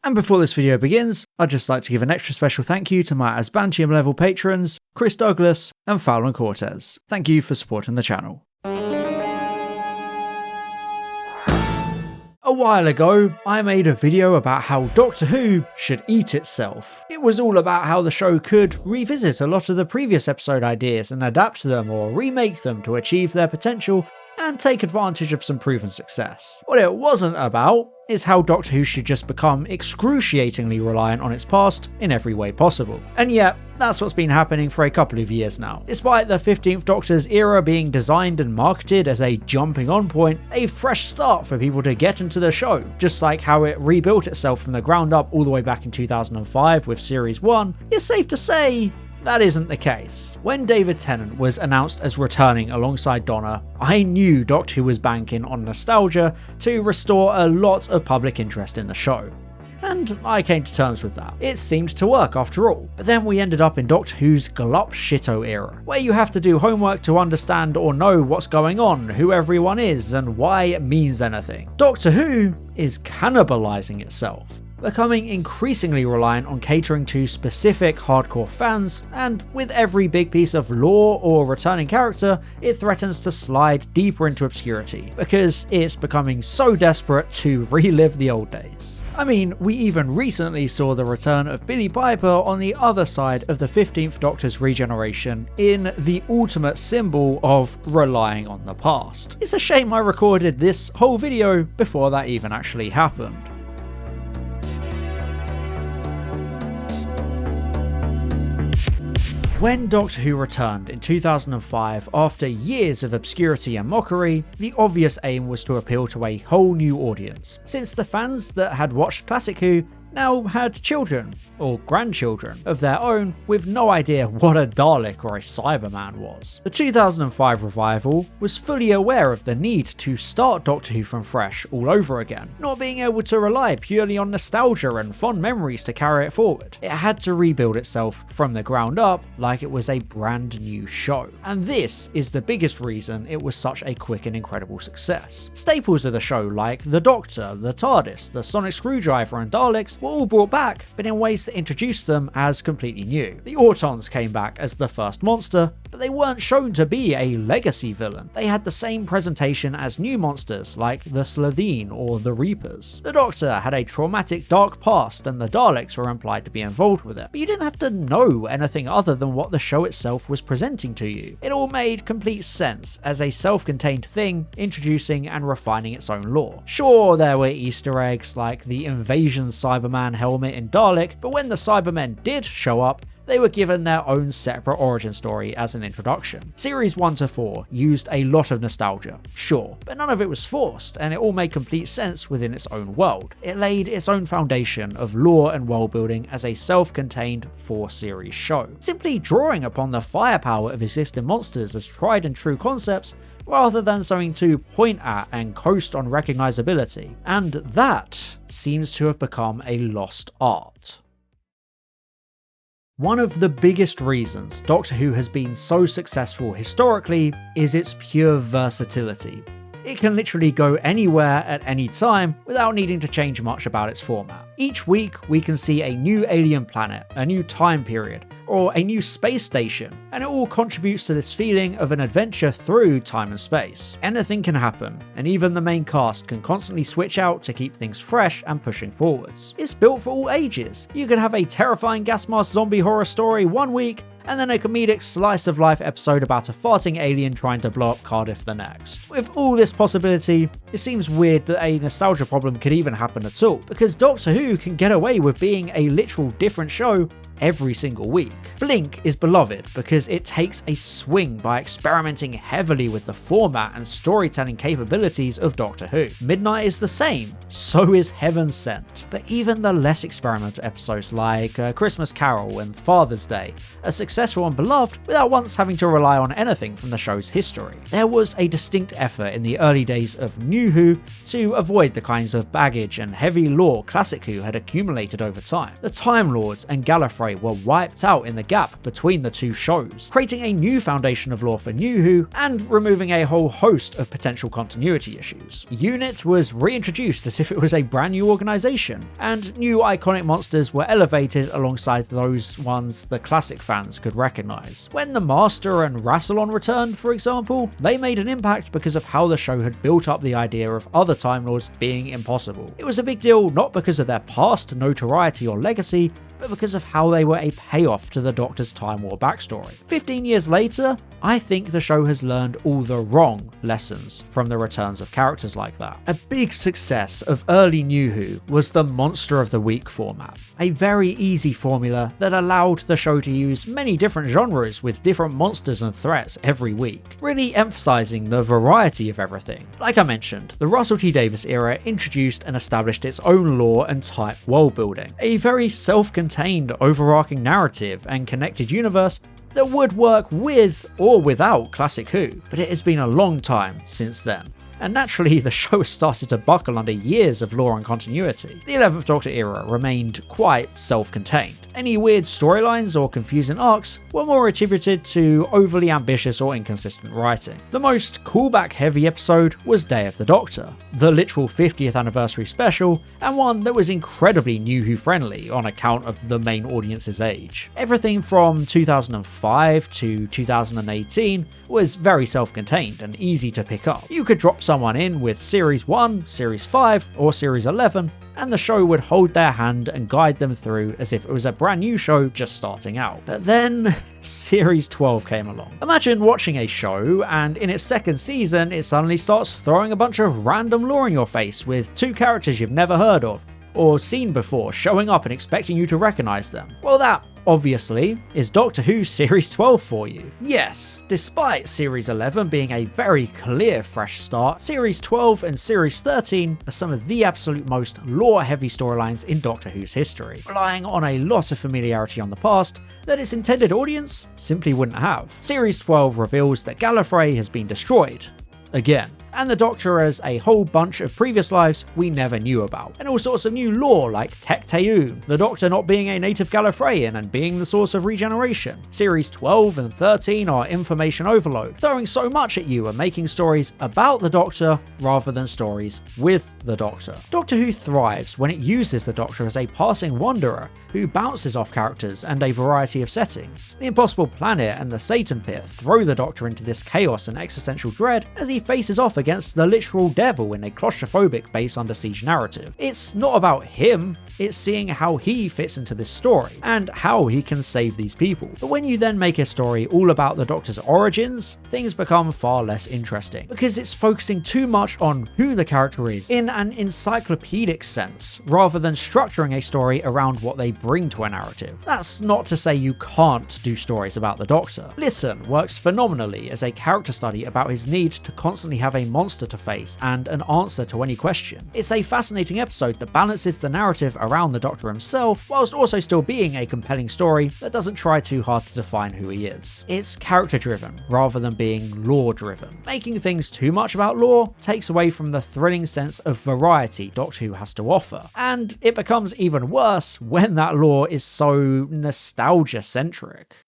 And before this video begins, I'd just like to give an extra special thank you to my Asbantium level patrons, Chris Douglas and Fallon Cortez. Thank you for supporting the channel. A while ago, I made a video about how Doctor Who should eat itself. It was all about how the show could revisit a lot of the previous episode ideas and adapt them or remake them to achieve their potential and take advantage of some proven success. What it wasn't about is how Doctor Who should just become excruciatingly reliant on its past in every way possible. And yet, that's what's been happening for a couple of years now. Despite the 15th Doctor's era being designed and marketed as a jumping on point, a fresh start for people to get into the show, just like how it rebuilt itself from the ground up all the way back in 2005 with Series 1, it's safe to say that isn't the case. When David Tennant was announced as returning alongside Donna, I knew Doctor Who was banking on nostalgia to restore a lot of public interest in the show. And I came to terms with that. It seemed to work after all. But then we ended up in Doctor Who's glup shito era, where you have to do homework to understand or know what's going on, who everyone is, and why it means anything. Doctor Who is cannibalizing itself, becoming increasingly reliant on catering to specific hardcore fans, and with every big piece of lore or returning character, it threatens to slide deeper into obscurity, because it's becoming so desperate to relive the old days. I mean, we even recently saw the return of Billie Piper on the other side of the 15th Doctor's regeneration in the ultimate symbol of relying on the past. It's a shame I recorded this whole video before that even actually happened. When Doctor Who returned in 2005 after years of obscurity and mockery, the obvious aim was to appeal to a whole new audience, since the fans that had watched Classic Who now had children, or grandchildren, of their own with no idea what a Dalek or a Cyberman was. The 2005 revival was fully aware of the need to start Doctor Who from fresh all over again, not being able to rely purely on nostalgia and fond memories to carry it forward. It had to rebuild itself from the ground up like it was a brand new show. And this is the biggest reason it was such a quick and incredible success. Staples of the show like the Doctor, the TARDIS, the Sonic Screwdriver and Daleks were all brought back, but in ways that introduced them as completely new. The Autons came back as the first monster, but they weren't shown to be a legacy villain. They had the same presentation as new monsters like the Slitheen or the Reapers. The Doctor had a traumatic dark past and the Daleks were implied to be involved with it, but you didn't have to know anything other than what the show itself was presenting to you. It all made complete sense as a self-contained thing, introducing and refining its own lore. Sure, there were Easter eggs like the Invasion Cyberman helmet in Dalek, but when the Cybermen did show up, they were given their own separate origin story as an introduction. Series 1 to 4 used a lot of nostalgia, sure, but none of it was forced, and it all made complete sense within its own world. It laid its own foundation of lore and world building as a self-contained 4-series show, simply drawing upon the firepower of existing monsters as tried and true concepts, rather than something to point at and coast on recognizability. And that seems to have become a lost art. One of the biggest reasons Doctor Who has been so successful historically is its pure versatility. It can literally go anywhere at any time without needing to change much about its format. Each week we can see a new alien planet, a new time period, or a new space station, and it all contributes to this feeling of an adventure through time and space. Anything can happen, and even the main cast can constantly switch out to keep things fresh and pushing forwards. It's built for all ages. You can have a terrifying gas mask zombie horror story one week, and then a comedic slice of life episode about a farting alien trying to blow up Cardiff the next. With all this possibility, it seems weird that a nostalgia problem could even happen at all, because Doctor Who can get away with being a literal different show every single week. Blink is beloved because it takes a swing by experimenting heavily with the format and storytelling capabilities of Doctor Who. Midnight is the same, so is Heaven Sent. But even the less experimental episodes like Christmas Carol and Father's Day are successful and beloved without once having to rely on anything from the show's history. There was a distinct effort in the early days of New Who to avoid the kinds of baggage and heavy lore Classic Who had accumulated over time. The Time Lords and Gallifrey Gallifrey were wiped out in the gap between the two shows, creating a new foundation of lore for New Who and removing a whole host of potential continuity issues. UNIT was reintroduced as if it was a brand new organisation, and new iconic monsters were elevated alongside those ones the classic fans could recognise. When the Master and Rassilon returned, for example, they made an impact because of how the show had built up the idea of other Time Lords being impossible. It was a big deal not because of their past notoriety or legacy, but because of how they were a payoff to the Doctor's Time War backstory. 15 years later, I think the show has learned all the wrong lessons from the returns of characters like that. A big success of early New Who was the Monster of the Week format, a very easy formula that allowed the show to use many different genres with different monsters and threats every week, really emphasizing the variety of everything. Like I mentioned, the Russell T Davies era introduced and established its own lore and type world building, a very self-contained overarching narrative and connected universe that would work with or without Classic Who, but it has been a long time since then. And naturally, the show started to buckle under years of lore and continuity. The 11th Doctor era remained quite self-contained. Any weird storylines or confusing arcs were more attributed to overly ambitious or inconsistent writing. The most callback-heavy episode was Day of the Doctor, the literal 50th anniversary special, and one that was incredibly New Who friendly on account of the main audience's age. Everything from 2005 to 2018 was very self-contained and easy to pick up. You could drop someone in with Series 1, Series 5, or Series 11, and the show would hold their hand and guide them through as if it was a brand new show just starting out. But then Series 12 came along. Imagine watching a show and in its second season it suddenly starts throwing a bunch of random lore in your face with two characters you've never heard of or seen before showing up and expecting you to recognise them. Well, that obviously is Doctor Who Series 12 for you. Yes, despite Series 11 being a very clear fresh start, Series 12 and Series 13 are some of the absolute most lore-heavy storylines in Doctor Who's history, relying on a lot of familiarity on the past that its intended audience simply wouldn't have. Series 12 reveals that Gallifrey has been destroyed again, and the Doctor has a whole bunch of previous lives we never knew about, and all sorts of new lore like Tech Teun, the Doctor not being a native Gallifreyan and being the source of regeneration. Series 12 and 13 are information overload, throwing so much at you and making stories about the Doctor rather than stories with the Doctor. Doctor Who thrives when it uses the Doctor as a passing wanderer who bounces off characters and a variety of settings. The Impossible Planet and the Satan Pit throw the Doctor into this chaos and existential dread as he faces off against the literal devil in a claustrophobic base under siege narrative. It's not about him, it's seeing how he fits into this story and how he can save these people. But when you then make a story all about the Doctor's origins, things become far less interesting because it's focusing too much on who the character is in an encyclopedic sense rather than structuring a story around what they bring to a narrative. That's not to say you can't do stories about the Doctor. Listen works phenomenally as a character study about his need to constantly have a monster to face and an answer to any question. It's a fascinating episode that balances the narrative around the Doctor himself whilst also still being a compelling story that doesn't try too hard to define who he is. It's character driven rather than being lore driven. Making things too much about lore takes away from the thrilling sense of variety Doctor Who has to offer, and it becomes even worse when that lore is so nostalgia centric.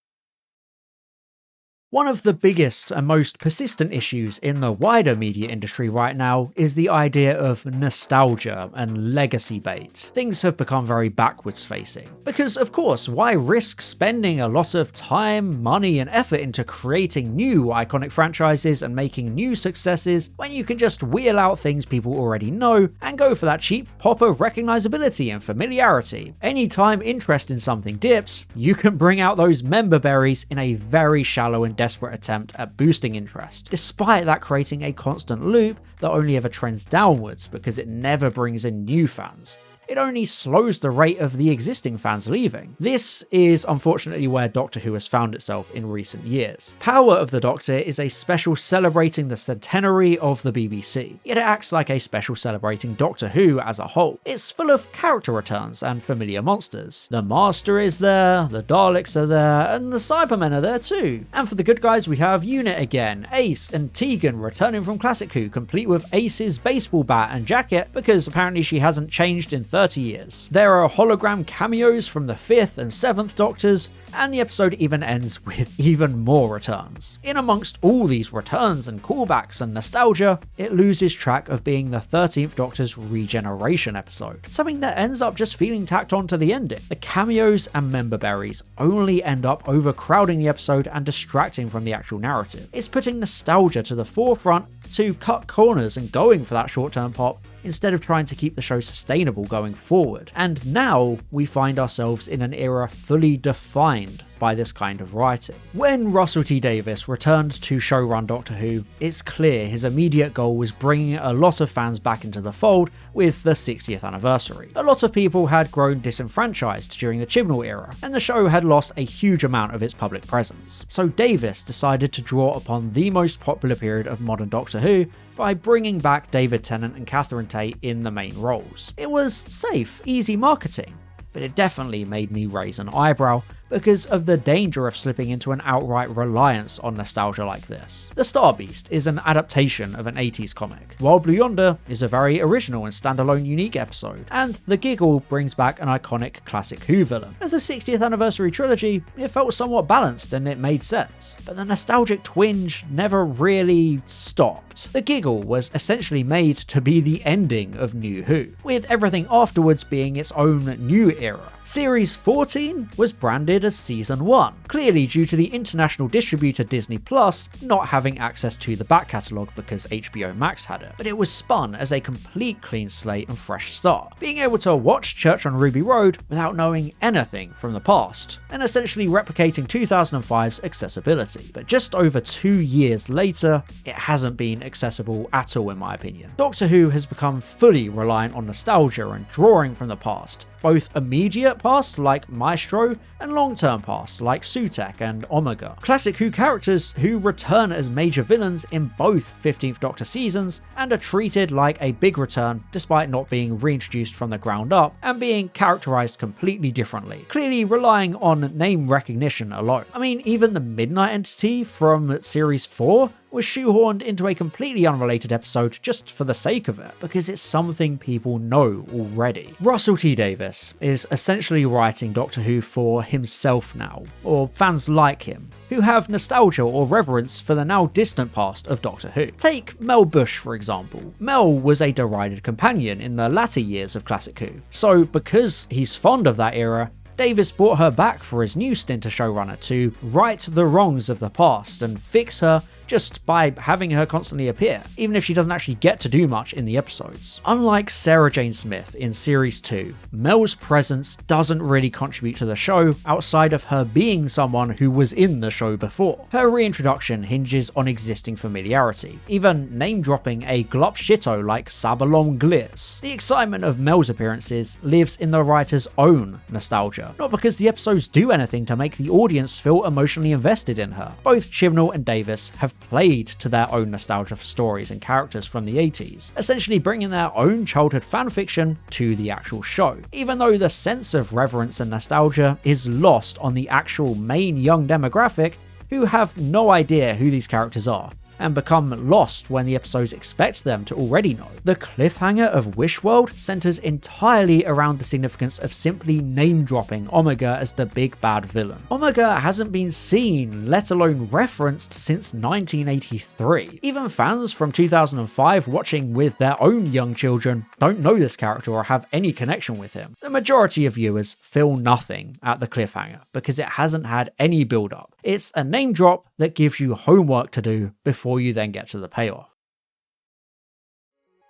One of the biggest and most persistent issues in the wider media industry right now is the idea of nostalgia and legacy bait. Things have become very backwards facing. Because of course, why risk spending a lot of time, money and effort into creating new iconic franchises and making new successes when you can just wheel out things people already know and go for that cheap pop of recognizability and familiarity. Anytime interest in something dips, you can bring out those member berries in a very shallow and desperate attempt at boosting interest, despite that creating a constant loop that only ever trends downwards because it never brings in new fans. It only slows the rate of the existing fans leaving. This is unfortunately where Doctor Who has found itself in recent years. Power of the Doctor is a special celebrating the centenary of the BBC, yet it acts like a special celebrating Doctor Who as a whole. It's full of character returns and familiar monsters. The Master is there, the Daleks are there, and the Cybermen are there too. And for the good guys we have UNIT again, Ace and Tegan returning from Classic Who, complete with Ace's baseball bat and jacket because apparently she hasn't changed in 30 30 years. There are hologram cameos from the 5th and 7th Doctors, and the episode even ends with even more returns. In amongst all these returns and callbacks and nostalgia, it loses track of being the 13th Doctor's regeneration episode, something that ends up just feeling tacked on to the ending. The cameos and memberberries only end up overcrowding the episode and distracting from the actual narrative. It's putting nostalgia to the forefront to cut corners and going for that short-term pop instead of trying to keep the show sustainable going forward. And now we find ourselves in an era fully defined by this kind of writing. When Russell T Davies returned to showrun Doctor Who, it's clear his immediate goal was bringing a lot of fans back into the fold with the 60th anniversary. A lot of people had grown disenfranchised during the Chibnall era, and the show had lost a huge amount of its public presence. So Davies decided to draw upon the most popular period of modern Doctor Who by bringing back David Tennant and Catherine Tate in the main roles. It was safe, easy marketing, but it definitely made me raise an eyebrow because of the danger of slipping into an outright reliance on nostalgia like this. The Star Beast is an adaptation of an 80s comic, while Blue Yonder is a very original and standalone unique episode, and The Giggle brings back an iconic classic Who villain. As a 60th anniversary trilogy, it felt somewhat balanced and it made sense, but the nostalgic twinge never really stopped. The Giggle was essentially made to be the ending of New Who, with everything afterwards being its own new era. Series 14 was branded as Season 1, clearly due to the international distributor Disney Plus not having access to the back catalogue because HBO Max had it, but it was spun as a complete clean slate and fresh start, being able to watch Church on Ruby Road without knowing anything from the past, and essentially replicating 2005's accessibility. But just over 2 years later, it hasn't been accessible at all in my opinion. Doctor Who has become fully reliant on nostalgia and drawing from the past, both immediate past like Maestro and long-term past like Sutekh and Omega. Classic Who characters who return as major villains in both 15th Doctor seasons and are treated like a big return despite not being reintroduced from the ground up and being characterized completely differently, clearly relying on name recognition alone. I mean, even the Midnight Entity from Series 4 was shoehorned into a completely unrelated episode just for the sake of it, because it's something people know already. Russell T Davies is essentially writing Doctor Who for himself now, or fans like him, who have nostalgia or reverence for the now distant past of Doctor Who. Take Mel Bush for example. Mel was a derided companion in the latter years of Classic Who, so because he's fond of that era, Davies brought her back for his new stint as showrunner to right the wrongs of the past and fix her just by having her constantly appear, even if she doesn't actually get to do much in the episodes. Unlike Sarah Jane Smith in Series 2, Mel's presence doesn't really contribute to the show outside of her being someone who was in the show before. Her reintroduction hinges on existing familiarity, even name-dropping a glop shito like Sabalom Gliss. The excitement of Mel's appearances lives in the writer's own nostalgia, not because the episodes do anything to make the audience feel emotionally invested in her. Both Chibnall and Davies have played to their own nostalgia for stories and characters from the 80s, essentially bringing their own childhood fanfiction to the actual show, even though the sense of reverence and nostalgia is lost on the actual main young demographic who have no idea who these characters are, and become lost when the episodes expect them to already know. The cliffhanger of Wishworld centers entirely around the significance of simply name-dropping Omega as the big bad villain. Omega hasn't been seen, let alone referenced, since 1983. Even fans from 2005 watching with their own young children don't know this character or have any connection with him. The majority of viewers feel nothing at the cliffhanger because it hasn't had any build-up. It's a name drop that gives you homework to do before you then get to the payoff.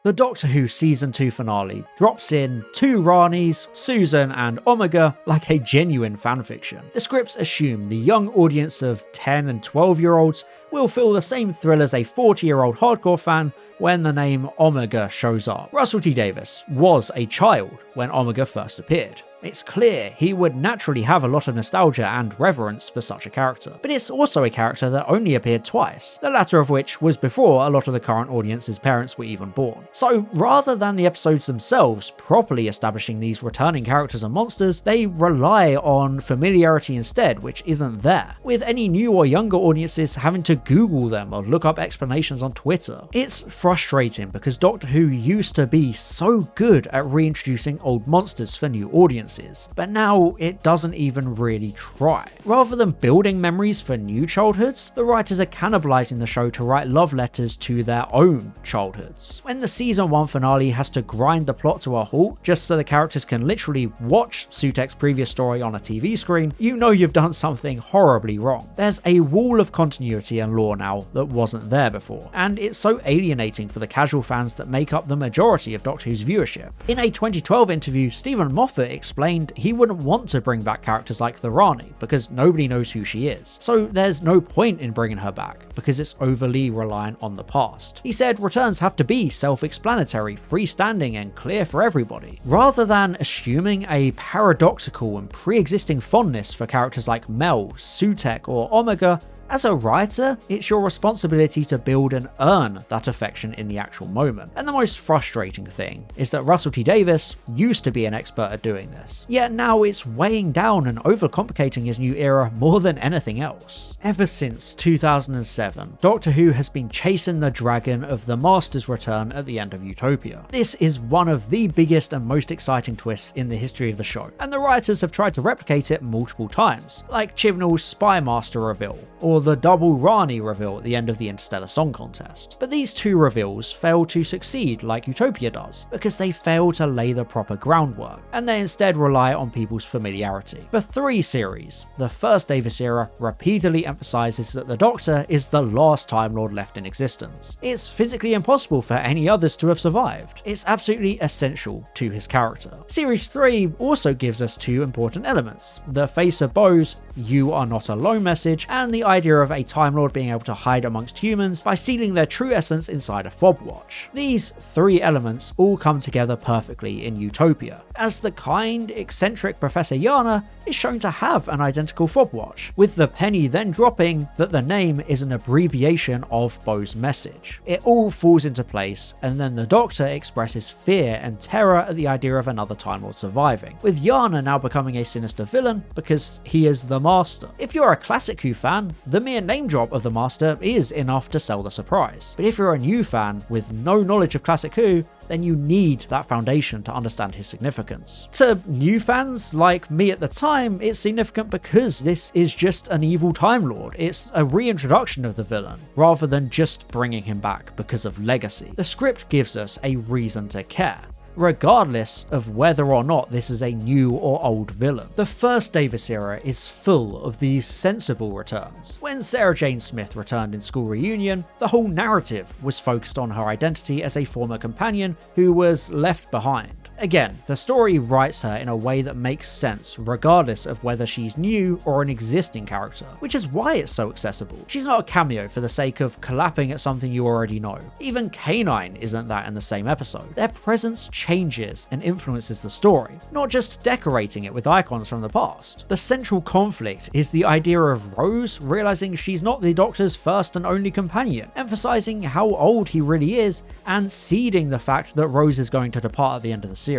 The Doctor Who Season 2 finale drops in 2 Ranis, Susan and Omega like a genuine fanfiction. The scripts assume the young audience of 10 and 12-year-olds will feel the same thrill as a 40-year-old hardcore fan when the name Omega shows up. Russell T Davies was a child when Omega first appeared. It's clear he would naturally have a lot of nostalgia and reverence for such a character, but it's also a character that only appeared twice, the latter of which was before a lot of the current audience's parents were even born. So rather than the episodes themselves properly establishing these returning characters and monsters, they rely on familiarity instead, which isn't there, with any new or younger audiences having to Google them or look up explanations on Twitter. It's frustrating because Doctor Who used to be so good at reintroducing old monsters for new audiences, but now it doesn't even really try. Rather than building memories for new childhoods, the writers are cannibalizing the show to write love letters to their own childhoods. When the season 1 finale has to grind the plot to a halt just so the characters can literally watch Sutek's previous story on a TV screen, you know you've done something horribly wrong. There's a wall of continuity and lore now that wasn't there before, and it's so alienating for the casual fans that make up the majority of Doctor Who's viewership. In a 2012 interview, Stephen Moffat explained he wouldn't want to bring back characters like the Rani because nobody knows who she is, so there's no point in bringing her back because it's overly reliant on the past. He said returns have to be self-explanatory, freestanding and clear for everybody, rather than assuming a paradoxical and pre-existing fondness for characters like Mel, Sutek or Omega. As a writer, it's your responsibility to build and earn that affection in the actual moment. And the most frustrating thing is that Russell T Davies used to be an expert at doing this, yet now it's weighing down and overcomplicating his new era more than anything else. Ever since 2007, Doctor Who has been chasing the dragon of the Master's return at the end of Utopia. This is one of the biggest and most exciting twists in the history of the show, and the writers have tried to replicate it multiple times, like Chibnall's Spy Master reveal, or the double Rani reveal at the end of the Interstellar Song Contest. But these two reveals fail to succeed like Utopia does, because they fail to lay the proper groundwork, and they instead rely on people's familiarity. For 3 series, the first Davies era repeatedly emphasizes that the Doctor is the last Time Lord left in existence. It's physically impossible for any others to have survived. It's absolutely essential to his character. Series 3 also gives us 2 important elements: the Face of Bo's "You are not alone" message, and the idea of a Time Lord being able to hide amongst humans by sealing their true essence inside a fob watch. These 3 elements all come together perfectly in Utopia, as the kind, eccentric Professor Yana is shown to have an identical fob watch, with the penny then dropping that the name is an abbreviation of Bo's message. It all falls into place, and then the Doctor expresses fear and terror at the idea of another Time Lord surviving, with Yana now becoming a sinister villain because he is the Master. If you're a Classic Who fan, the mere name drop of the Master is enough to sell the surprise. But if you're a new fan with no knowledge of Classic Who, then you need that foundation to understand his significance. To new fans like me at the time, it's significant because this is just an evil Time Lord. It's a reintroduction of the villain, rather than just bringing him back because of legacy. The script gives us a reason to care, regardless of whether or not this is a new or old villain. The first Davies era is full of these sensible returns. When Sarah Jane Smith returned in School Reunion, the whole narrative was focused on her identity as a former companion who was left behind. Again, the story writes her in a way that makes sense regardless of whether she's new or an existing character, which is why it's so accessible. She's not a cameo for the sake of clapping at something you already know. Even K9 isn't that in the same episode. Their presence changes and influences the story, not just decorating it with icons from the past. The central conflict is the idea of Rose realizing she's not the Doctor's first and only companion, emphasizing how old he really is and seeding the fact that Rose is going to depart at the end of the series.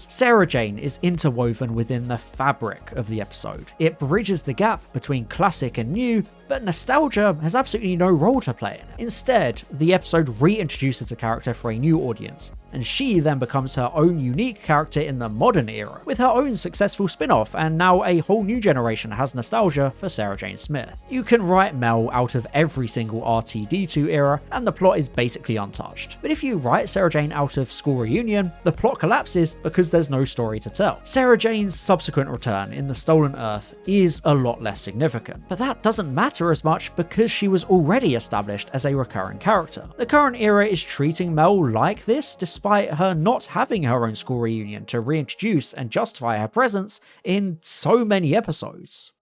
Sarah Jane is interwoven within the fabric of the episode. It bridges the gap between classic and new, but nostalgia has absolutely no role to play in it. Instead, the episode reintroduces the character for a new audience, and she then becomes her own unique character in the modern era, with her own successful spin-off, and now a whole new generation has nostalgia for Sarah Jane Smith. You can write Mel out of every single RTD2 era, and the plot is basically untouched. But if you write Sarah Jane out of School Reunion, the plot collapses because there's no story to tell. Sarah Jane's subsequent return in The Stolen Earth is a lot less significant, but that doesn't matter as much because she was already established as a recurring character. The current era is treating Mel like this despite her not having her own School Reunion to reintroduce and justify her presence in so many episodes.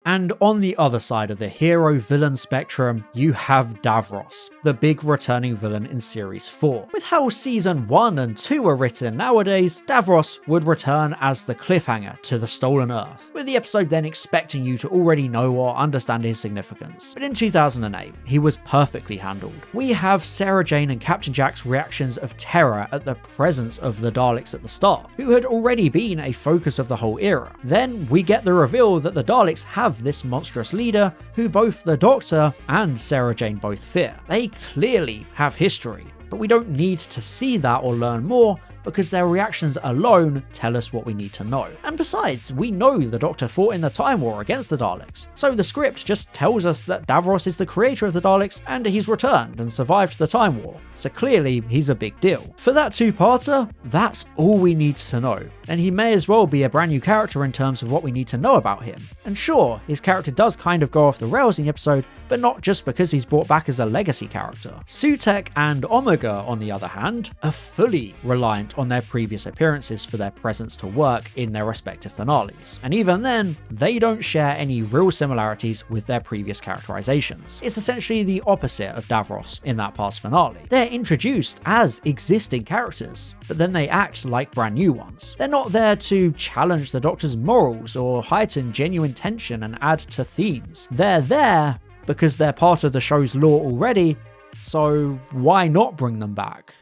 And on the other side of the hero-villain spectrum, you have Davros, the big returning villain in Series 4. With how Season 1 and 2 are written nowadays, Davros would return as the cliffhanger to the Stolen Earth, with the episode then expecting you to already know or understand his significance. But in 2008, he was perfectly handled. We have Sarah Jane and Captain Jack's reactions of terror at the presence of the Daleks at the start, who had already been a focus of the whole era. Then we get the reveal that the Daleks have this monstrous leader who both the Doctor and Sarah Jane both fear. They clearly have history, but we don't need to see that or learn more because their reactions alone tell us what we need to know. And besides, we know the Doctor fought in the Time War against the Daleks, so the script just tells us that Davros is the creator of the Daleks and he's returned and survived the Time War, so clearly he's a big deal. For that two-parter, that's all we need to know, and he may as well be a brand new character in terms of what we need to know about him. And sure, his character does kind of go off the rails in the episode, but not just because he's brought back as a legacy character. Sutekh and Omega, on the other hand, are fully reliant on their previous appearances for their presence to work in their respective finales. And even then, they don't share any real similarities with their previous characterizations. It's essentially the opposite of Davros in that past finale. They're introduced as existing characters, but then they act like brand new ones. They're not there to challenge the Doctor's morals or heighten genuine tension and add to themes. They're there because they're part of the show's lore already, so why not bring them back?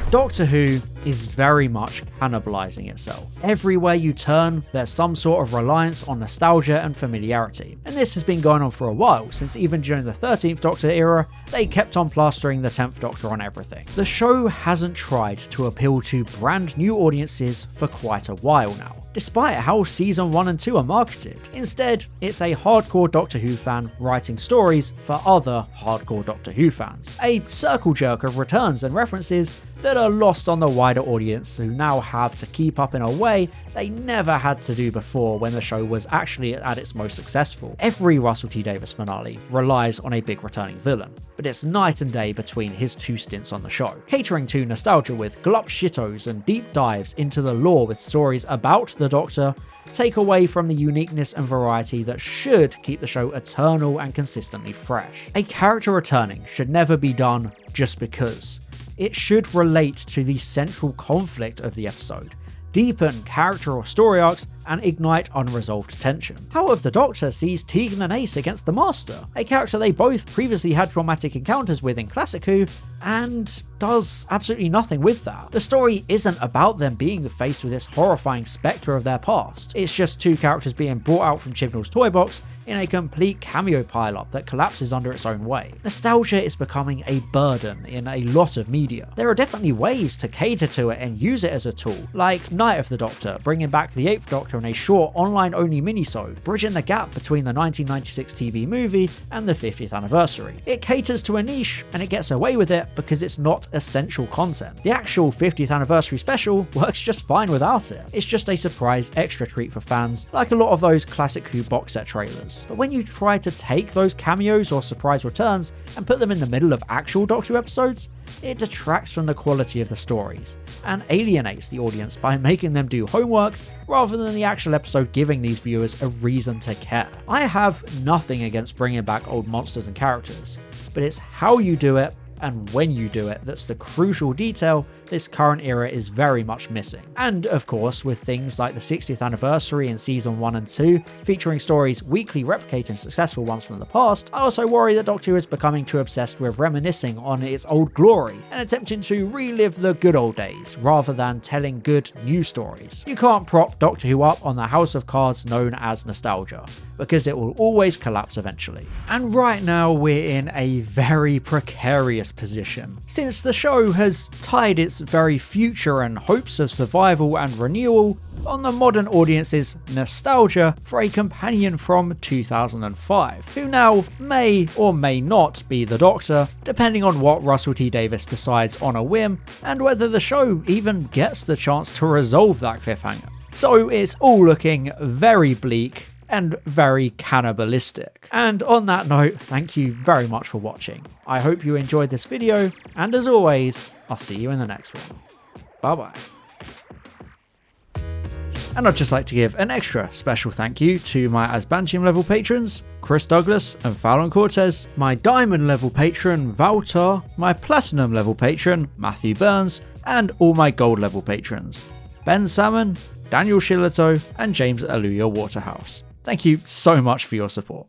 Doctor Who is very much cannibalizing itself. Everywhere you turn, there's some sort of reliance on nostalgia and familiarity, and this has been going on for a while, since even during the 13th Doctor era, they kept on plastering the 10th Doctor on everything. The show hasn't tried to appeal to brand new audiences for quite a while now, despite how Season 1 and 2 are marketed. Instead, it's a hardcore Doctor Who fan writing stories for other hardcore Doctor Who fans. A circle jerk of returns and references that are lost on the wider audience who now have to keep up in a way they never had to do before when the show was actually at its most successful. Every Russell T Davies finale relies on a big returning villain, but it's night and day between his two stints on the show, catering to nostalgia with glup shitos and deep dives into the lore with stories about the Doctor, take away from the uniqueness and variety that should keep the show eternal and consistently fresh. A character returning should never be done just because. It should relate to the central conflict of the episode, deepen character or story arcs, and ignite unresolved tension. However, the Doctor sees Tegan and Ace against the Master, a character they both previously had traumatic encounters with in Classic Who, and does absolutely nothing with that. The story isn't about them being faced with this horrifying spectre of their past. It's just two characters being brought out from Chibnall's toy box in a complete cameo pile-up that collapses under its own weight. Nostalgia is becoming a burden in a lot of media. There are definitely ways to cater to it and use it as a tool, like Night of the Doctor, bringing back the 8th Doctor in a short online-only minisode, bridging the gap between the 1996 TV movie and the 50th anniversary. It caters to a niche, and it gets away with it because it's not essential content. The actual 50th anniversary special works just fine without it. It's just a surprise extra treat for fans, like a lot of those Classic Who box set trailers. But when you try to take those cameos or surprise returns and put them in the middle of actual Doctor Who episodes, it detracts from the quality of the stories, and alienates the audience by making them do homework rather than the actual episode giving these viewers a reason to care. I have nothing against bringing back old monsters and characters, but it's how you do it and when you do it that's the crucial detail this current era is very much missing. And of course, with things like the 60th anniversary in Season 1 and 2, featuring stories weekly replicating successful ones from the past, I also worry that Doctor Who is becoming too obsessed with reminiscing on its old glory and attempting to relive the good old days, rather than telling good new stories. You can't prop Doctor Who up on the house of cards known as nostalgia, because it will always collapse eventually. And right now we're in a very precarious position, since the show has tied its very future and hopes of survival and renewal on the modern audience's nostalgia for a companion from 2005, who now may or may not be the Doctor, depending on what Russell T Davies decides on a whim, and whether the show even gets the chance to resolve that cliffhanger. So it's all looking very bleak and very cannibalistic. And on that note, thank you very much for watching. I hope you enjoyed this video, and as always, I'll see you in the next one. Bye bye. And I'd just like to give an extra special thank you to my Asbantium level patrons, Chris Douglas and Fallon Cortez, my Diamond level patron Valtar, my Platinum level patron Matthew Burns, and all my Gold level patrons, Ben Salmon, Daniel Shillito, and James Aluya Waterhouse. Thank you so much for your support.